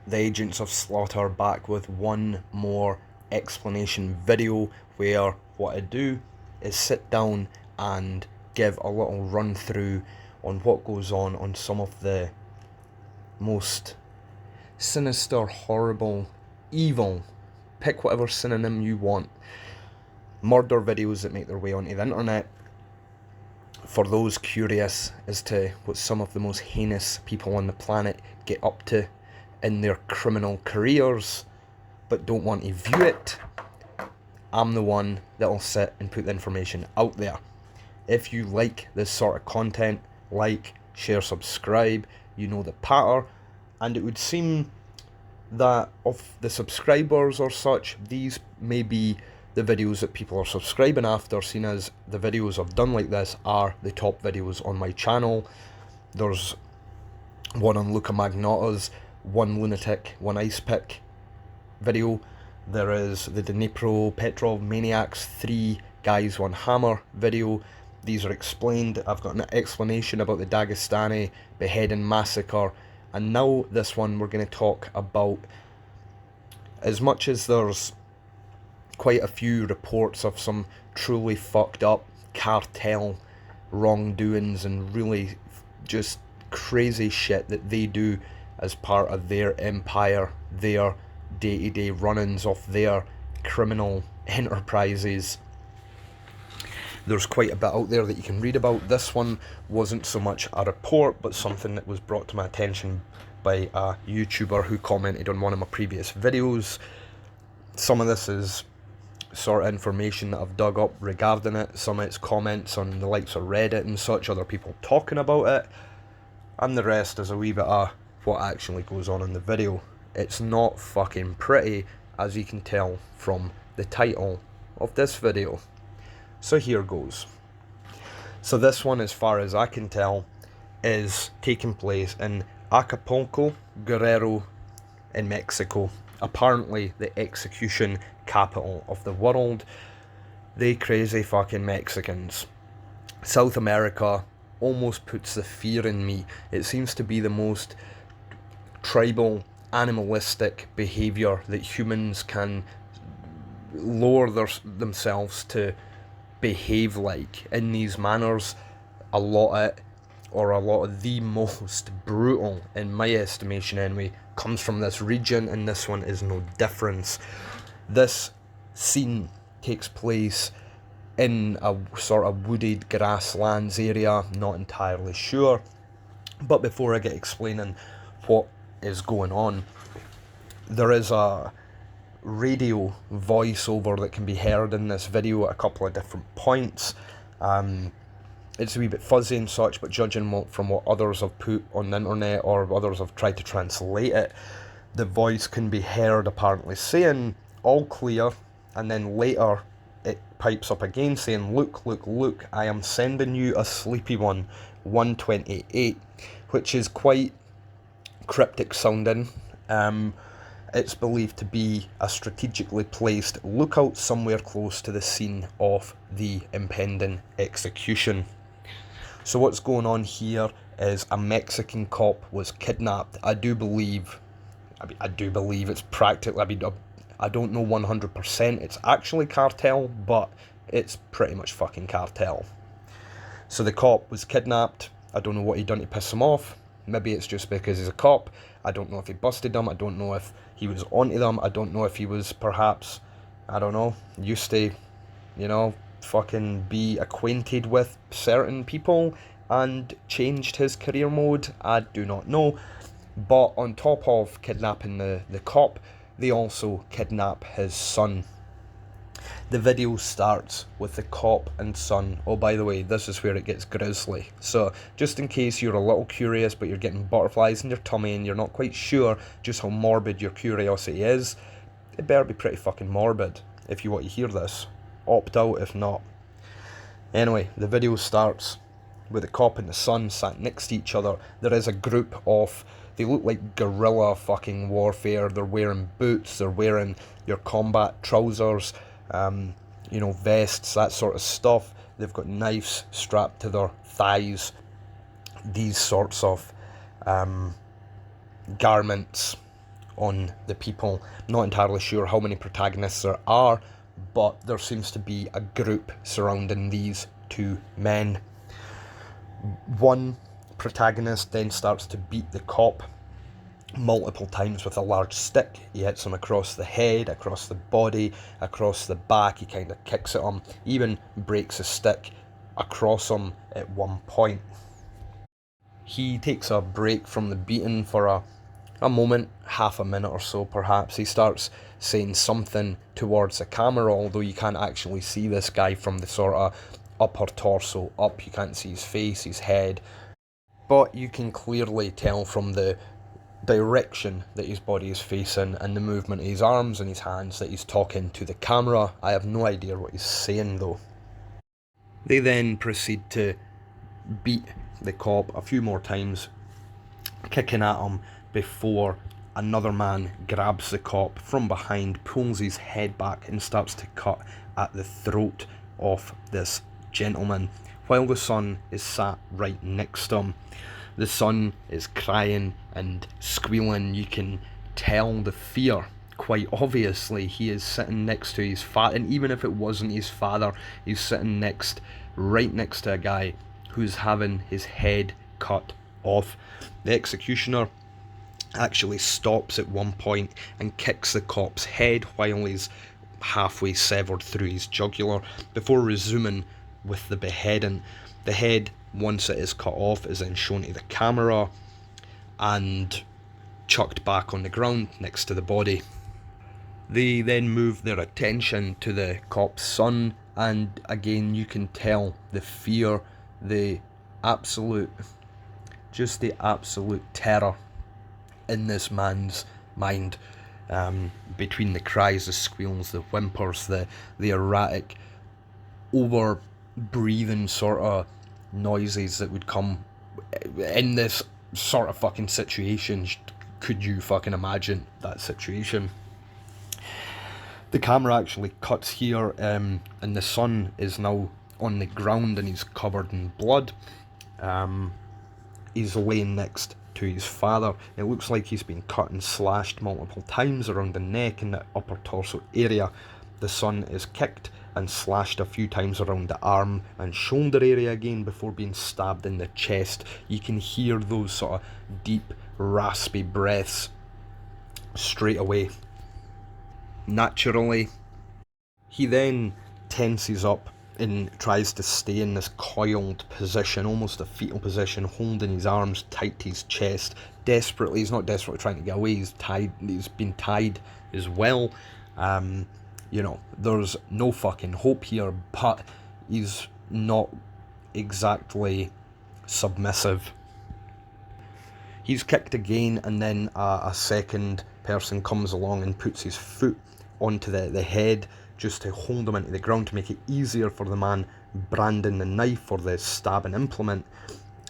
the Agents of Slaughter, back with one more explanation video where what I do is sit down and give a little run through on what goes on some of the most sinister, horrible, evil, pick whatever synonym you want, murder videos that make their way onto the internet. For those curious as to what some of the most heinous people on the planet get up to in their criminal careers, but don't want to view it, I'm the one that'll sit and put the information out there. If you like this sort of content, like, share, subscribe, you know the patter, and it would seem that of the subscribers or such, these may be the videos that people are subscribing after, seeing as the videos I've done like this are the top videos on my channel. There's one on Luca Magnotta's One Lunatic, One Ice Pick video. There is the Dnipro Petrov Maniacs 3 Guys One Hammer video. These are explained. I've got an explanation about the Dagestani beheading massacre. And now this one we're going to talk about, as much as there's quite a few reports of some truly fucked up cartel wrongdoings and really just crazy shit that they do as part of their empire, their day-to-day run-ins of their criminal enterprises. There's quite a bit out there that you can read about. This one wasn't so much a report, but something that was brought to my attention by a YouTuber who commented on one of my previous videos. Some of this is sort of information that I've dug up regarding it. Some of it's comments on the likes of Reddit and such, other people talking about it. And the rest is a wee bit of what actually goes on in the video. It's not fucking pretty, as you can tell from the title of this video. So here goes. So this one, as far as I can tell, is taking place in Acapulco, Guerrero in Mexico. Apparently the execution capital of the world. They crazy fucking Mexicans. South America almost puts the fear in me. It seems to be the most tribal, animalistic behaviour that humans can lower themselves to behave like in these manners. A lot of the most brutal, in my estimation anyway, comes from this region, and this one is no difference. This scene takes place in a sort of wooded grasslands area, not entirely sure. But before I get explaining what is going on, there is a radio voiceover that can be heard in this video at a couple of different points. It's a wee bit fuzzy and such, but judging from what others have put on the internet or others have tried to translate it, the voice can be heard apparently saying, "All clear," and then later it pipes up again saying, look, I am sending you a sleepy one, 128, which is quite cryptic sounding. It's believed to be a strategically placed lookout somewhere close to the scene of the impending execution. So what's going on here is a Mexican cop was kidnapped. I do believe it's practically, I don't know 100% it's actually cartel, but it's pretty much fucking cartel. So the cop was kidnapped. I don't know what he done to piss him off. Maybe it's just because he's a cop. I don't know if he busted them. I don't know if he was onto them. I don't know if he was perhaps, I don't know, used to, fucking be acquainted with certain people and changed his career mode. I do not know. But on top of kidnapping the cop, they also kidnap his son. The video starts with the cop and son. Oh, by the way, this is where it gets grisly. So, just in case you're a little curious, but you're getting butterflies in your tummy and you're not quite sure just how morbid your curiosity is, it better be pretty fucking morbid if you want to hear this. Opt out if not. Anyway, the video starts with the cop and the son sat next to each other. There is a group of, they look like guerrilla fucking warfare. They're wearing boots, they're wearing your combat trousers, vests, that sort of stuff. They've got knives strapped to their thighs. These sorts of garments on the people. Not entirely sure how many protagonists there are, but there seems to be a group surrounding these two men. One protagonist then starts to beat the cop multiple times with a large stick. He hits him across the head, across the body, across the back. He kind of kicks at him, even breaks a stick across him at one point. He takes a break from the beating for a moment, half a minute or so perhaps. He starts saying something towards the camera, although you can't actually see this guy from the sort of upper torso up. You can't see his face, his head, but you can clearly tell from the direction that his body is facing and the movement of his arms and his hands that he's talking to the camera. I have no idea what he's saying though. They then proceed to beat the cop a few more times, kicking at him before another man grabs the cop from behind, pulls his head back and starts to cut at the throat of this gentleman while the son is sat right next to him. The son is crying and squealing. You can tell the fear quite obviously. He is sitting next to his father, and even if it wasn't his father, he's sitting right next to a guy who's having his head cut off. The executioner actually stops at one point and kicks the cop's head while he's halfway severed through his jugular before resuming with the beheading. The head, once it is cut off, is then shown to the camera and chucked back on the ground next to the body. They then move their attention to the cop's son, and again you can tell the fear, the absolute terror in this man's mind, between the cries, the squeals, the whimpers, the erratic, over breathing sort of noises that would come in this sort of fucking situation. Could you fucking imagine that situation? The camera actually cuts here, and the son is now on the ground and he's covered in blood. He's laying next to his father. It looks like he's been cut and slashed multiple times around the neck and the upper torso area. The son is kicked and slashed a few times around the arm and shoulder area again before being stabbed in the chest. You can hear those sort of deep, raspy breaths straight away. Naturally, he then tenses up and tries to stay in this coiled position, almost a fetal position, holding his arms tight to his chest. Desperately, he's not desperately trying to get away, he's been tied as well. There's no fucking hope here, but he's not exactly submissive. He's kicked again, and then a second person comes along and puts his foot onto the head just to hold him into the ground to make it easier for the man branding the knife or the stabbing implement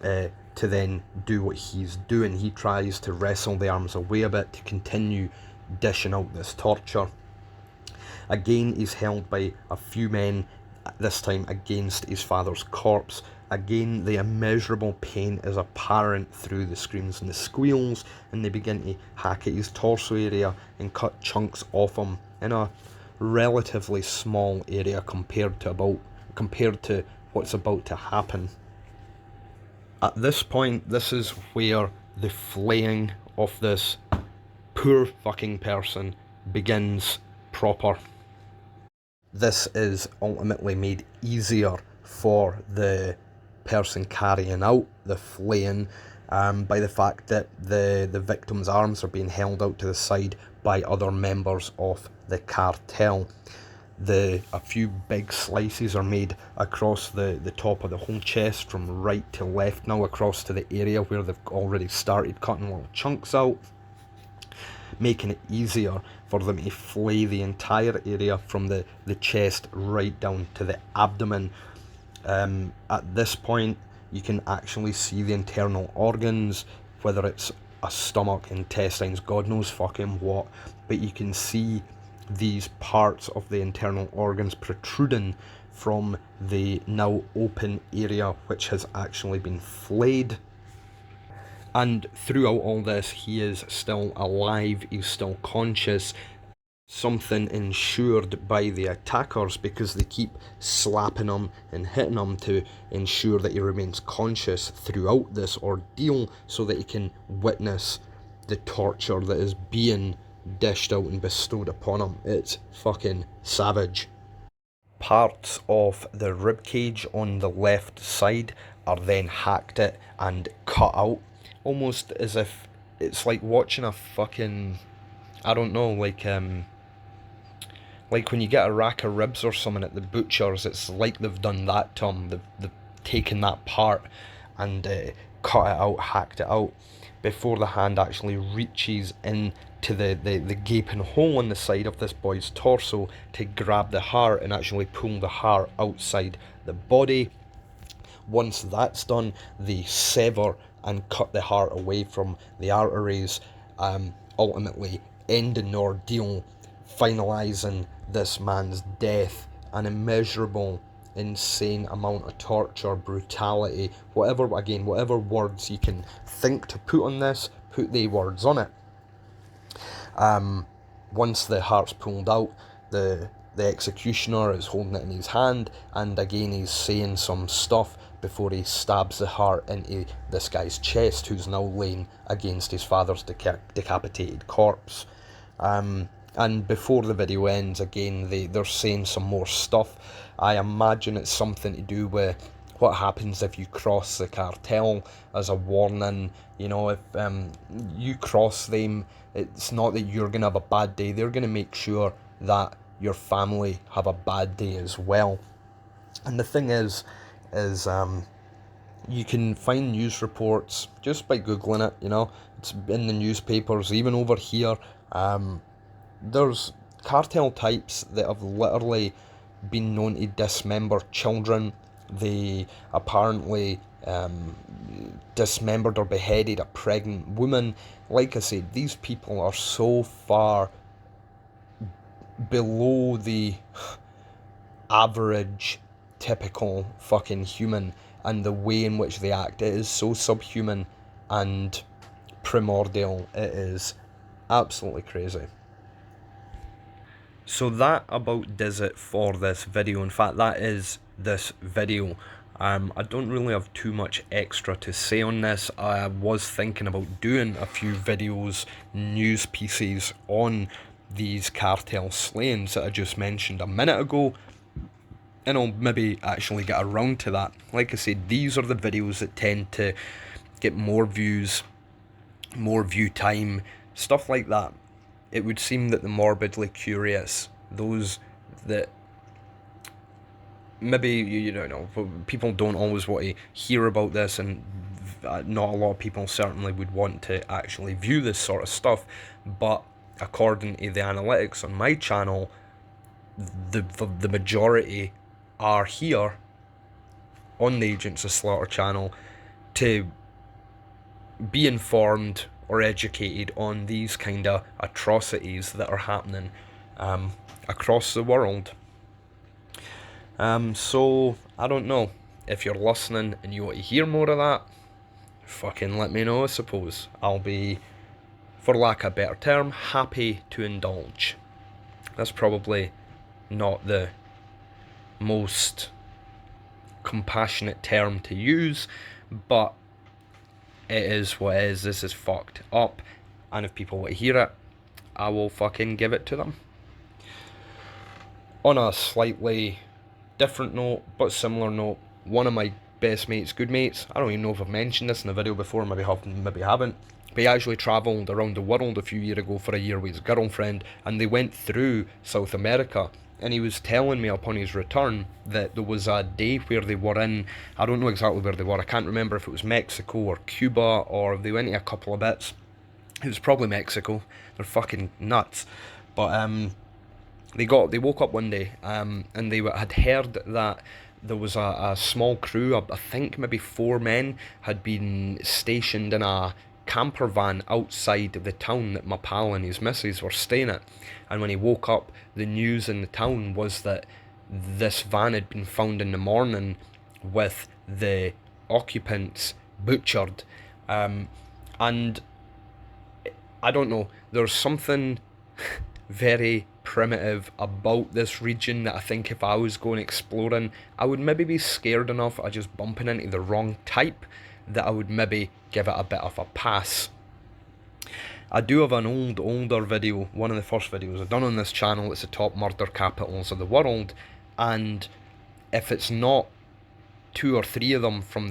to then do what he's doing. He tries to wrestle the arms away a bit to continue dishing out this torture. Again, he's held by a few men, this time against his father's corpse. Again, the immeasurable pain is apparent through the screams and the squeals, and they begin to hack at his torso area and cut chunks off him in a relatively small area compared to what's about to happen. At this point, this is where the flaying of this poor fucking person begins proper. This is ultimately made easier for the person carrying out the flaying by the fact that the victim's arms are being held out to the side by other members of the cartel. A few big slices are made across the top of the whole chest from right to left, now across to the area where they've already started cutting little chunks out, making it easier for them to flay the entire area from the chest right down to the abdomen. At this point, you can actually see the internal organs, whether it's a stomach, intestines, God knows fucking what, but you can see these parts of the internal organs protruding from the now open area which has actually been flayed. And throughout all this, he is still alive, he's still conscious, something ensured by the attackers because they keep slapping him and hitting him to ensure that he remains conscious throughout this ordeal so that he can witness the torture that is being dished out and bestowed upon him. It's fucking savage. Parts of the ribcage on the left side are then hacked at and cut out, almost as if it's like watching a fucking, I don't know, like when you get a rack of ribs or something at the butcher's, it's like they've done that to him. They've taken that part and cut it out, hacked it out, before the hand actually reaches into the gaping hole in the side of this boy's torso to grab the heart and actually pull the heart outside the body. Once that's done, they sever and cut the heart away from the arteries, ultimately ending the ordeal, finalising this man's death. An immeasurable, insane amount of torture, brutality, whatever words you can think to put on this, put the words on it. Once the heart's pulled out, the executioner is holding it in his hand, and again he's saying some stuff before he stabs the heart into this guy's chest, who's now laying against his father's decapitated corpse. And before the video ends, again they're saying some more stuff. I imagine it's something to do with what happens if you cross the cartel, as a warning. You know, if you cross them, it's not that you're going to have a bad day, they're going to make sure that your family have a bad day as well. And the thing is you can find news reports just by googling it, you know, it's in the newspapers, even over here. There's cartel types that have literally been known to dismember children. They apparently dismembered or beheaded a pregnant woman. Like I said, these people are so far below the average, typical fucking human, and the way in which they act, it is so subhuman and primordial. It is absolutely crazy. So that about does it for this video. In fact, that is this video. I don't really have too much extra to say on this. I was thinking about doing a few videos, news pieces on these cartel slayings that I just mentioned a minute ago, and I'll maybe actually get around to that. Like I said, these are the videos that tend to get more views, more view time, stuff like that. It would seem that the morbidly curious, those that maybe, you don't know, people don't always want to hear about this, and not a lot of people certainly would want to actually view this sort of stuff, but according to the analytics on my channel, the majority are here on the Agents of Slaughter channel to be informed or educated on these kind of atrocities that are happening across the world. So I don't know, if you're listening and you want to hear more of that, fucking let me know. I suppose I'll be, for lack of a better term, happy to indulge. That's probably not the most compassionate term to use, but it is what it is. This is fucked up, and if people want to hear it, I will fucking give it to them. On a slightly different note, but similar note, one of my best mates, good mates, I don't even know if I've mentioned this in a video before, maybe haven't, but he actually travelled around the world a few years ago for a year with his girlfriend, and they went through South America. And he was telling me upon his return that there was a day where they were in, I don't know exactly where they were, I can't remember if it was Mexico or Cuba, or they went to a couple of bits. It was probably Mexico. They're fucking nuts. But they woke up one day, and they had heard that there was a small crew, I think maybe 4 men, had been stationed in a camper van outside of the town that my pal and his missus were staying at. And when he woke up, the news in the town was that this van had been found in the morning with the occupants butchered. And I don't know, there's something very primitive about this region that I think if I was going exploring, I would maybe be scared enough of just bumping into the wrong type that I would maybe give it a bit of a pass. I do have an older video, one of the first videos I've done on this channel. It's the top murder capitals of the world, and if it's not 2 or 3 of them from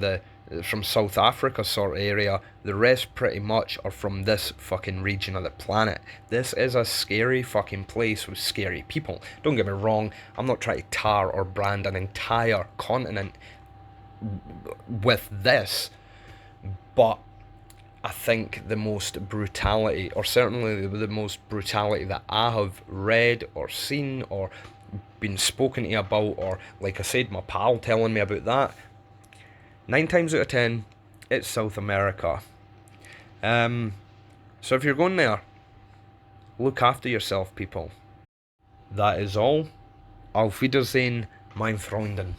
South Africa sort of area, the rest pretty much are from this fucking region of the planet. This is a scary fucking place with scary people. Don't get me wrong, I'm not trying to tar or brand an entire continent with this, but I think the most brutality, or certainly the most brutality that I have read or seen or been spoken to about, or like I said, my pal telling me about that, 9 times out of 10, it's South America. So if you're going there, look after yourself, people. That is all. Auf Wiedersehen, mein Freunden.